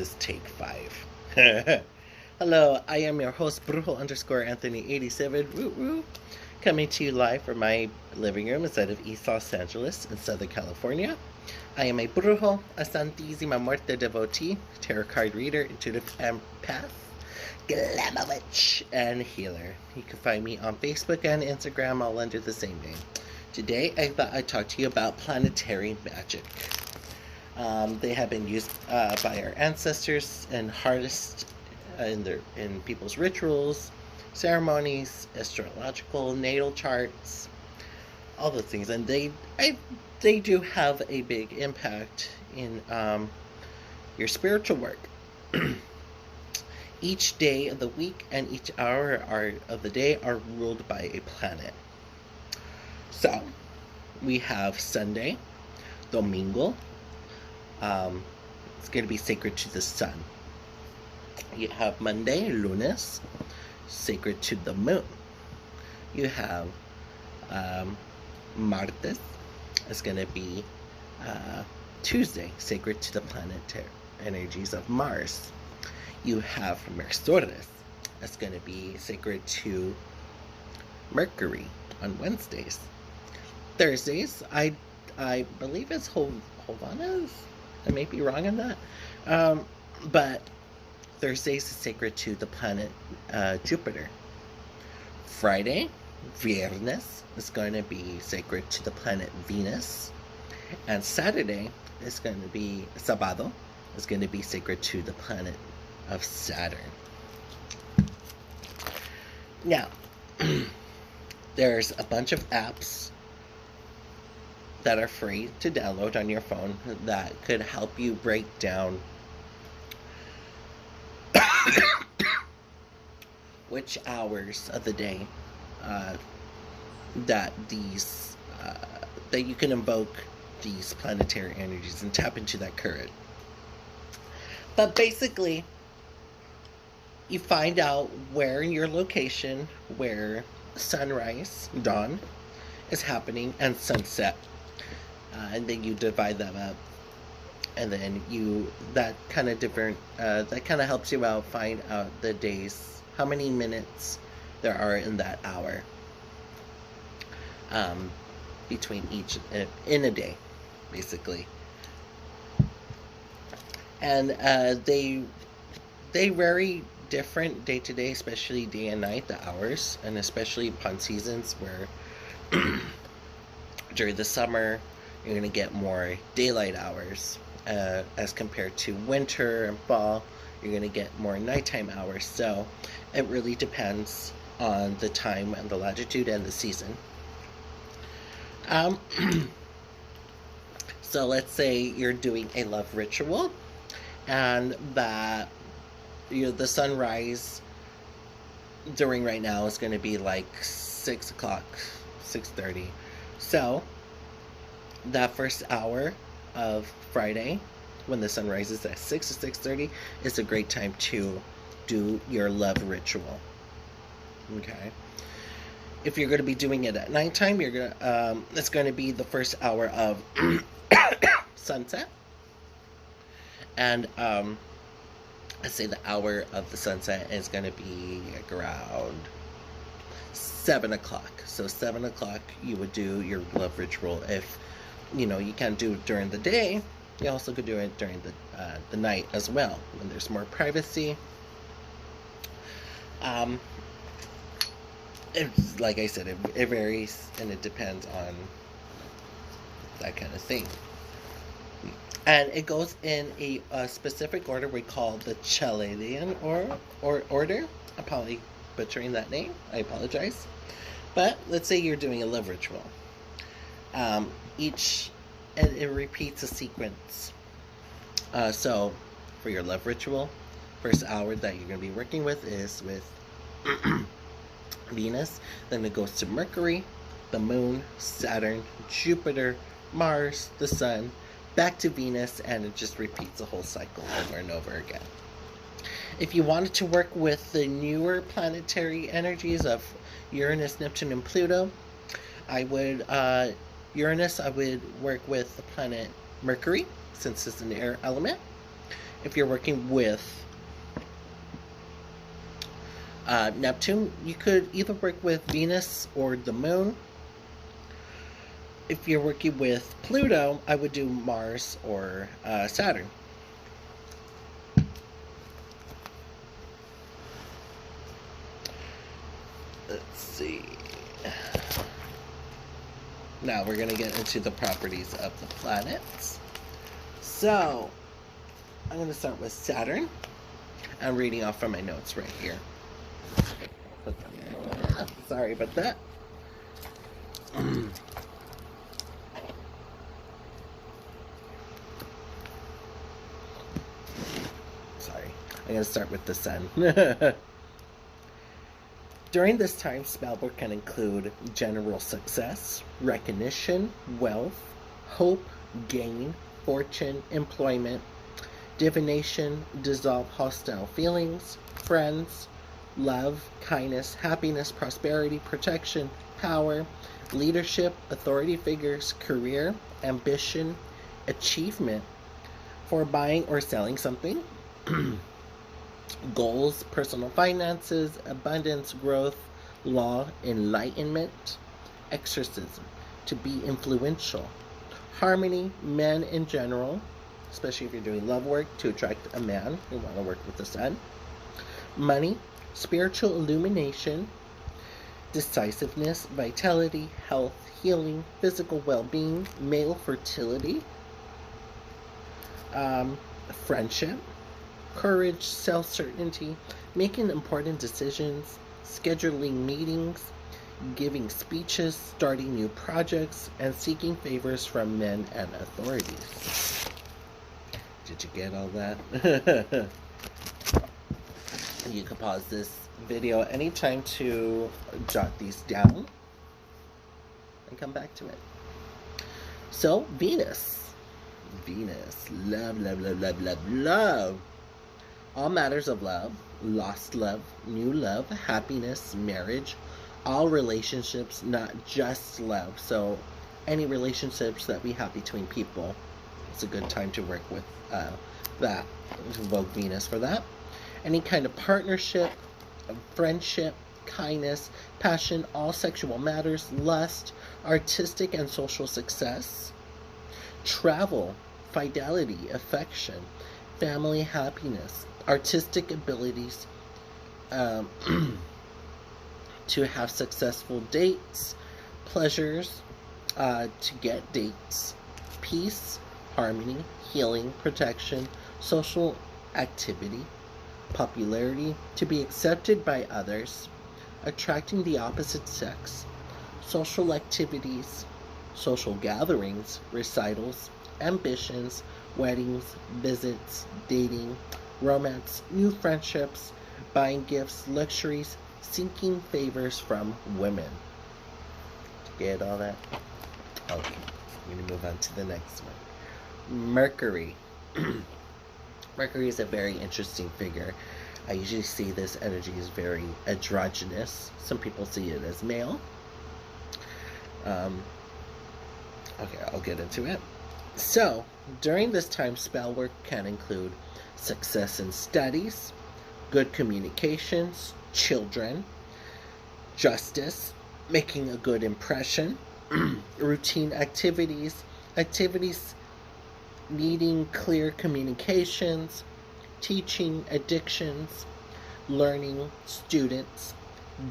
Is take five. Hello, I am your host, Brujo underscore Anthony 87, woo woo, coming to you live from my living room instead of East Los Angeles in Southern California. I am a Brujo, a Santísima Muerte devotee, tarot card reader, intuitive empath, glamour witch, and healer. You can find me on Facebook and Instagram all under the same name. Today, I thought I'd talk to you about planetary magic. They have been used by our ancestors and harnessed in people's rituals, ceremonies, astrological natal charts, all those things, and they do have a big impact in your spiritual work. Each day of the week and each hour of the day are ruled by a planet. So we have Sunday, Domingo. It's going to be sacred to the sun. You have Monday, Lunes, sacred to the moon. You have Martes, it's going to be Tuesday, sacred to the planetary energies of Mars. You have Mercures, it's going to be sacred to Mercury on Wednesdays. Thursdays, I believe it's Hovanas. I may be wrong on that. But Thursdays is sacred to the planet Jupiter. Friday, Viernes, is going to be sacred to the planet Venus. And Saturday is going to be, Sábado, is going to be sacred to the planet of Saturn. Now, there's a bunch of apps that are free to download on your phone that could help you break down which hours of the day that you can invoke these planetary energies and tap into that current. But basically, you find out where in your location where sunrise, dawn, is happening, and sunset. And then you divide them up, and then that kind of helps you out find out the days, how many minutes there are in that hour between each in a day, basically. And they vary different day to day, especially day and night, the hours, and especially upon seasons where during the summer you're going to get more daylight hours as compared to winter and fall. You're going to get more nighttime hours. So it really depends on the time and the latitude and the season. So let's say you're doing a love ritual, and that the sunrise during right now is going to be like 6 o'clock, 6:30. So that first hour of Friday, when the sun rises at 6 to 6:30, is a great time to do your love ritual. Okay. If you're going to be doing it at nighttime, it's going to be the first hour of sunset, and let's say the hour of the sunset is going to be like around 7 o'clock. So 7 o'clock, you would do your love ritual. If you can't do it during the day, you also could do it during the night as well, when there's more privacy. It's, like I said, it varies, and it depends on that kind of thing. And it goes in a specific order we call the Chaldean order. I'm probably butchering that name. I apologize. But let's say you're doing a love ritual. It repeats a sequence. So for your love ritual, first hour that you're going to be working with is with Venus. Then it goes to Mercury, the moon, Saturn, Jupiter, Mars, the sun, back to Venus, and it just repeats the whole cycle over and over again. If you wanted to work with the newer planetary energies of Uranus, Neptune, and Pluto, I would work with the planet Mercury, since it's an air element. If you're working with Neptune, you could either work with Venus or the Moon. If you're working with Pluto, I would do Mars or Saturn. Let's see. Now we're going to get into the properties of the planets. So, I'm going to start with Saturn. I'm reading off from my notes right here. Sorry about that. Sorry. I'm going to start with the Sun. During this time, spell work can include general success, recognition, wealth, hope, gain, fortune, employment, divination, dissolve hostile feelings, friends, love, kindness, happiness, prosperity, protection, power, leadership, authority figures, career, ambition, achievement, for buying or selling something, goals, personal finances, abundance, growth, law, enlightenment, exorcism, to be influential, harmony, men in general, especially if you're doing love work, to attract a man who want to work with the Sun, money, spiritual illumination, decisiveness, vitality, health, healing, physical well-being, male fertility, friendship, courage, self-certainty, making important decisions, scheduling meetings, giving speeches, starting new projects, and seeking favors from men and authorities. Did you get all that? You can pause this video anytime to jot these down and come back to it. So, Venus. Venus. Love, love, love, love, love, love. All matters of love, lost love, new love, happiness, marriage, all relationships, not just love. So any relationships that we have between people, it's a good time to work with that, to invoke Venus for that. Any kind of partnership, friendship, kindness, passion, all sexual matters, lust, artistic and social success, travel, fidelity, affection, family happiness, artistic abilities, to have successful dates, pleasures, to get dates, peace, harmony, healing, protection, social activity, popularity, to be accepted by others, attracting the opposite sex, social activities, social gatherings, recitals, ambitions, weddings, visits, dating, romance, new friendships, buying gifts, luxuries, seeking favors from women. Get all that? Okay, I'm going to move on to the next one. Mercury. Mercury is a very interesting figure. I usually see this energy as very androgynous. Some people see it as male. Okay, I'll get into it. So, during this time, spell work can include success in studies, good communications, children, justice, making a good impression, routine activities, activities needing clear communications, teaching, addictions, learning, students,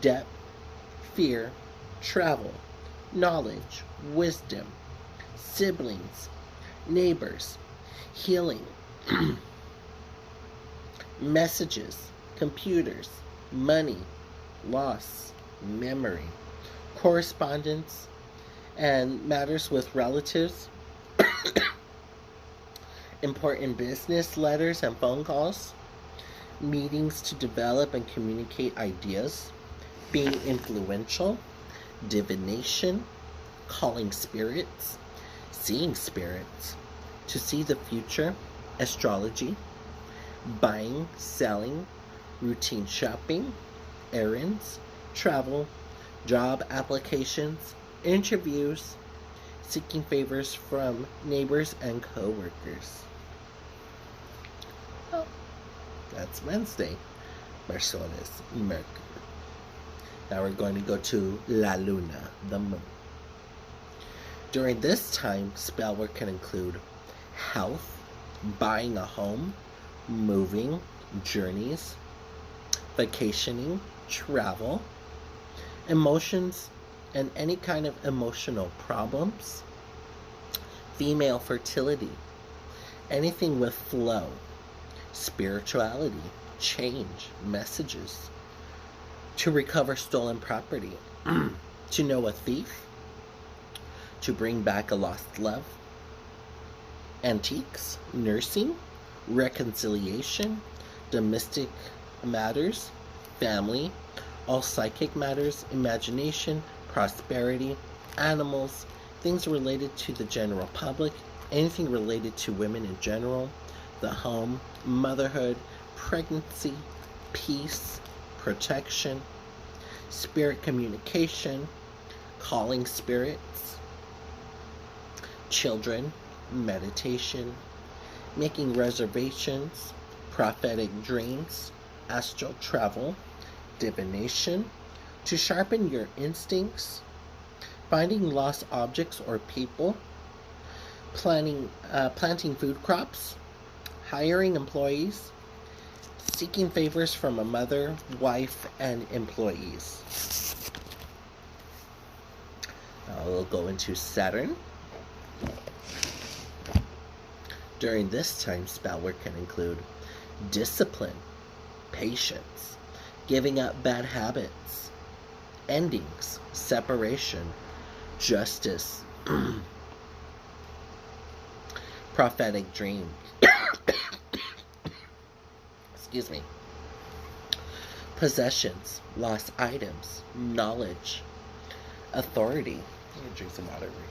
depth, fear, travel, knowledge, wisdom, siblings, neighbors, healing, messages, computers, money, loss, memory, correspondence, and matters with relatives, important business letters and phone calls, meetings to develop and communicate ideas, being influential, divination, calling spirits, seeing spirits, to see the future, astrology, buying, selling, routine shopping, errands, travel, job applications, interviews, seeking favors from neighbors and co-workers. That's Wednesday. Persona is Mercury. Now we're going to go to La Luna, the moon. During this time, spell work can include health, buying a home, moving, journeys, vacationing, travel, emotions, and any kind of emotional problems, female fertility, anything with flow, spirituality, change, messages, to recover stolen property, to know a thief, to bring back a lost love, antiques, nursing, reconciliation, domestic matters, family, all psychic matters, imagination, prosperity, animals, things related to the general public, anything related to women in general, the home, motherhood, pregnancy, peace, protection, spirit communication, calling spirits, children, meditation, making reservations, prophetic dreams, astral travel, divination, to sharpen your instincts, finding lost objects or people, planting food crops, hiring employees, seeking favors from a mother, wife, and employees. Now we'll go into Saturn. During this time, spell work can include discipline, patience, giving up bad habits, endings, separation, justice, prophetic dream. Excuse me. Possessions, lost items, knowledge, authority. I'm gonna drink some water right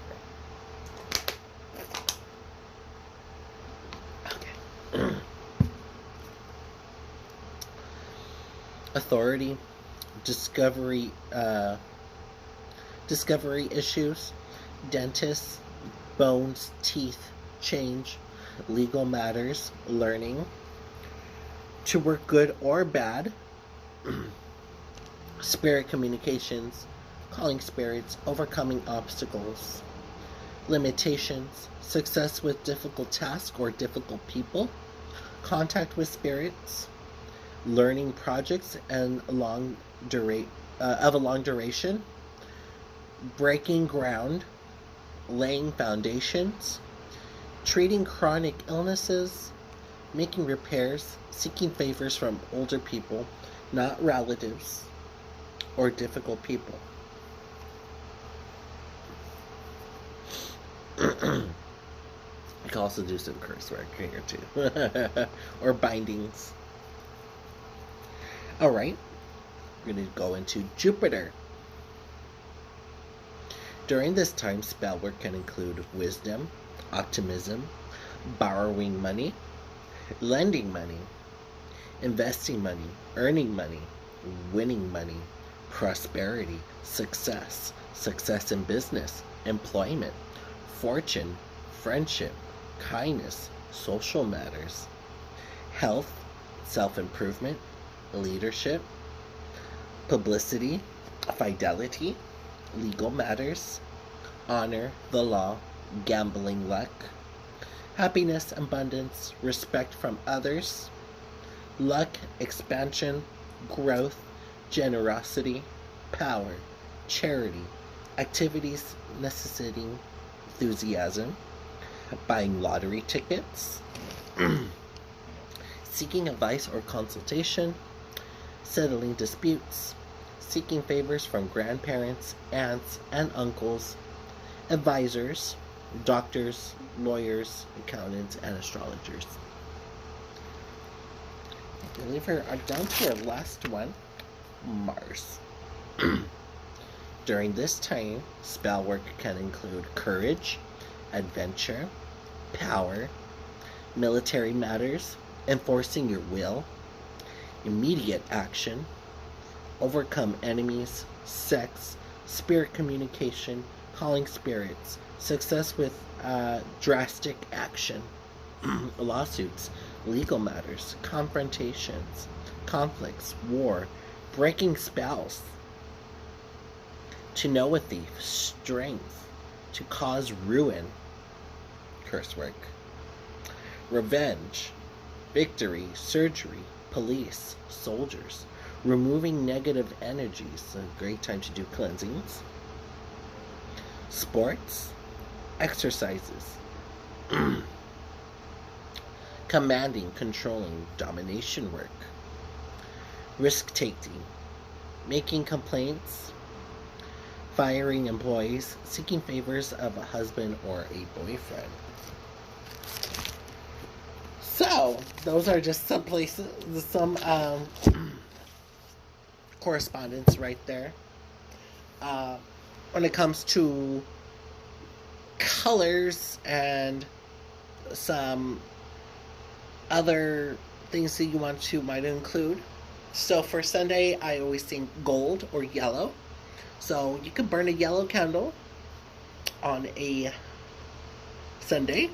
here. Okay. Authority, discovery issues, dentists, bones, teeth, change, legal matters, learning, to work good or bad, spirit communications, calling spirits, overcoming obstacles, limitations, success with difficult tasks or difficult people, contact with spirits, learning projects and of a long duration, breaking ground, laying foundations, treating chronic illnesses, making repairs, seeking favors from older people, not relatives, or difficult people. You can also do some curse work here too. Or bindings. Alright, we're going to go into Jupiter. During this time, spell work can include wisdom, optimism, borrowing money, lending money, investing money, earning money, winning money, prosperity, success, success in business, employment, fortune, friendship, kindness, social matters, health, self-improvement, leadership, publicity, fidelity, legal matters, honor, the law, gambling luck, happiness, abundance, respect from others, luck, expansion, growth, generosity, power, charity, activities necessitating enthusiasm, buying lottery tickets, seeking advice or consultation, settling disputes, seeking favors from grandparents, aunts, and uncles, advisors, doctors, lawyers, accountants, and astrologers. I believe we're down to our last one, Mars. During this time, spell work can include courage, adventure, power, military matters, enforcing your will, immediate action, overcome enemies, sex, spirit communication, calling spirits, success with drastic action, lawsuits, legal matters, confrontations, conflicts, war, breaking spells, to know a thief, strength, to cause ruin, curse work, revenge, victory, surgery, police, soldiers, removing negative energies, a great time to do cleansings, sports, exercises, commanding, controlling, domination work, risk taking, making complaints, firing employees, seeking favors of a husband or a boyfriend. So, those are just some places, some correspondence right there. When it comes to colors and some other things that you might include. So for Sunday, I always think gold or yellow. So you can burn a yellow candle on a Sunday.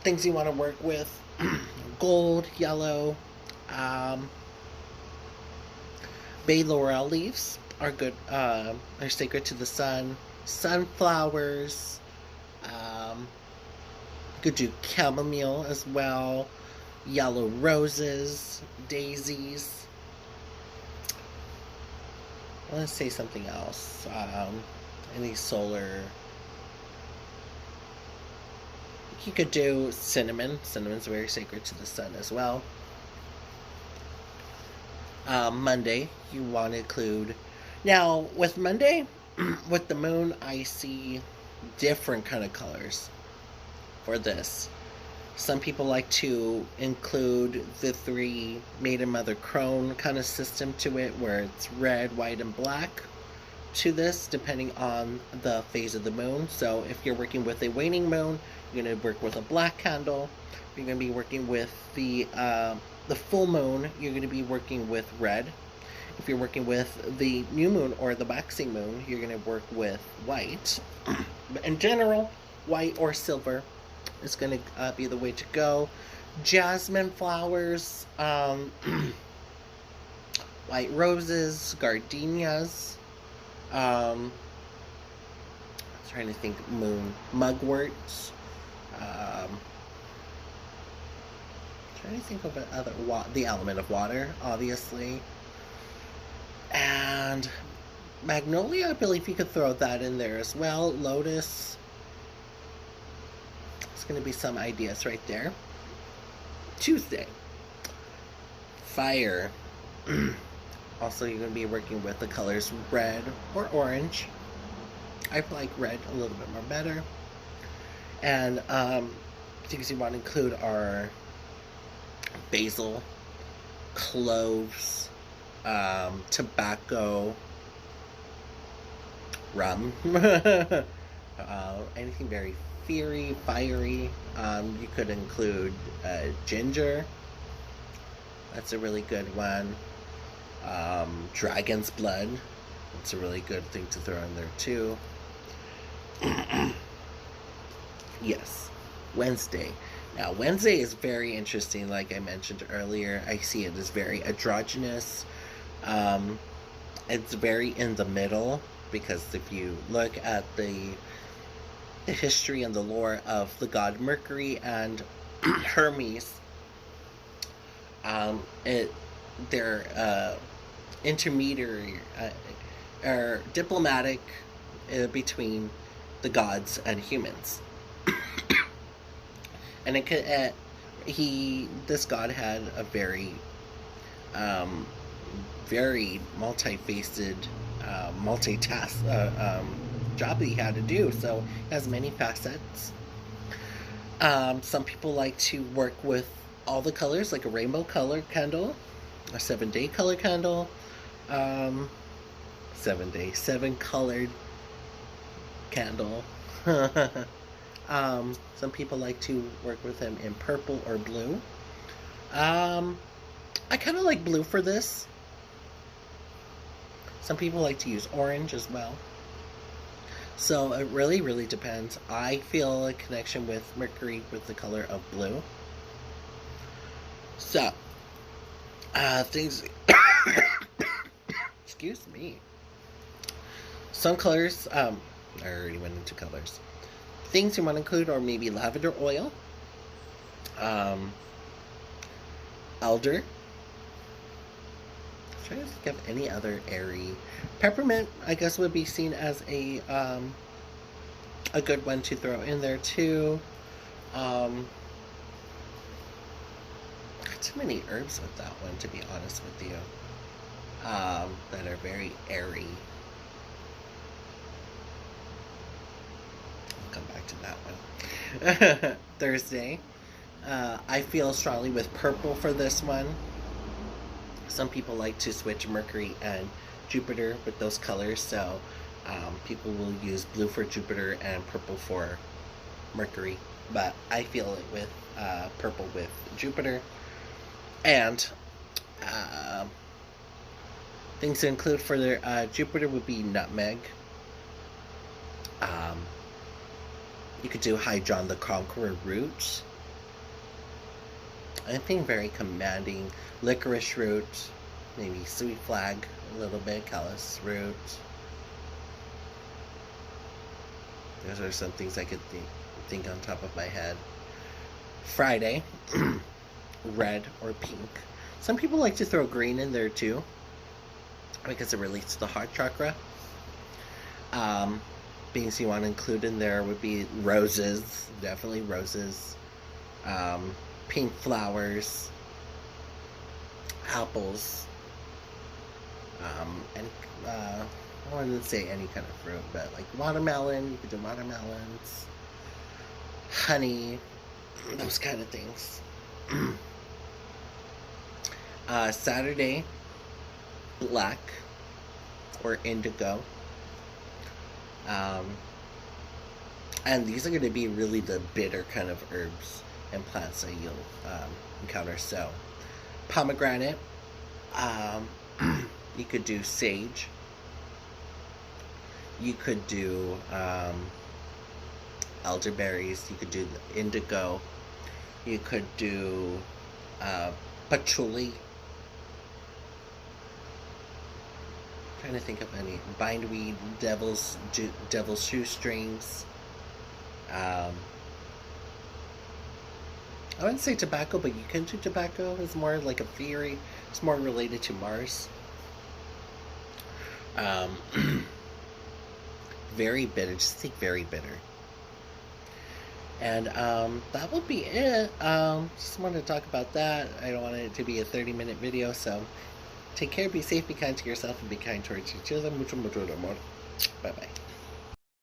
Things you want to work with: gold, yellow. Bay laurel leaves are good. Are sacred to the sun. Sunflowers. Could do chamomile as well. Yellow roses, daisies. Let's say something else. Any solar. You could do cinnamon. Cinnamon's very sacred to the sun as well. Monday, you want to include. Now, with Monday, with the moon, I see different kind of colors for this. Some people like to include the 3 Maiden Mother Crone kind of system to it, where it's red, white, and black to this, depending on the phase of the moon. So if you're working with a waning moon, you're going to work with a black candle. If you're going to be working with the full moon, you're going to be working with red. If you're working with the new moon or the waxing moon, you're going to work with white. But in general, white or silver is going to be the way to go. Jasmine flowers, white roses, gardenias. I'm trying to think, mugworts. Trying to think of the element of water, obviously. And magnolia, I believe you could throw that in there as well. Lotus. It's going to be some ideas right there. Tuesday. Fire. Also, you're going to be working with the colors red or orange. I like red a little bit more better. And things you want to include are basil, cloves, tobacco, rum, anything very fiery. You could include ginger. That's a really good one. Dragon's blood. That's a really good thing to throw in there too. Yes, Wednesday. Now, Wednesday is very interesting, like I mentioned earlier. I see it as very androgynous. It's very in the middle, because if you look at the history and the lore of the god Mercury and Hermes, they're intermediary or diplomatic between the gods and humans. And it could, this god had a very very multifaceted, multitask job that he had to do. So it has many facets. Some people like to work with all the colors, like a rainbow color candle, a 7-day color candle, 7 colored candle. Some people like to work with them in purple or blue. I kind of like blue for this. Some people like to use orange as well. So it really, really depends. I feel a connection with Mercury with the color of blue. So, things. Excuse me. Some colors. I already went into colors. Things you want to include are maybe lavender oil, um, elder. I'm trying to think of any other airy. Peppermint, I guess, would be seen as a good one to throw in there too. Got too many herbs with that one, to be honest with you. That are very airy. I'll come back to that one. Thursday. I feel strongly with purple for this one. Some people like to switch Mercury and Jupiter with those colors, so people will use blue for Jupiter and purple for Mercury. But I feel it with purple with Jupiter. And things to include for their Jupiter would be nutmeg. You could do Hydron the Conqueror root. Anything very commanding. Licorice root, maybe sweet flag, a little bit, callus root. Those are some things I could think on top of my head. Friday, red or pink. Some people like to throw green in there too, because it relates to the heart chakra. Things you want to include in there would be roses, definitely roses, pink flowers, apples, and I wouldn't say any kind of fruit, but like watermelon, you could do watermelons, honey, those kind of things. Saturday, black or indigo. And these are going to be really the bitter kind of herbs and plants that you'll encounter. So, pomegranate, you could do sage, you could do elderberries, you could do indigo, you could do patchouli. Trying to think of any. Bindweed, devil's shoestrings. I wouldn't say tobacco, but you can do tobacco. It's more like a theory. It's more related to Mars. Very bitter. Just think very bitter. And that will be it. Just wanted to talk about that. I don't want it to be a 30-minute video, so take care, be safe, be kind to yourself, and be kind towards each other. Mucho, mucho amor. Bye-bye.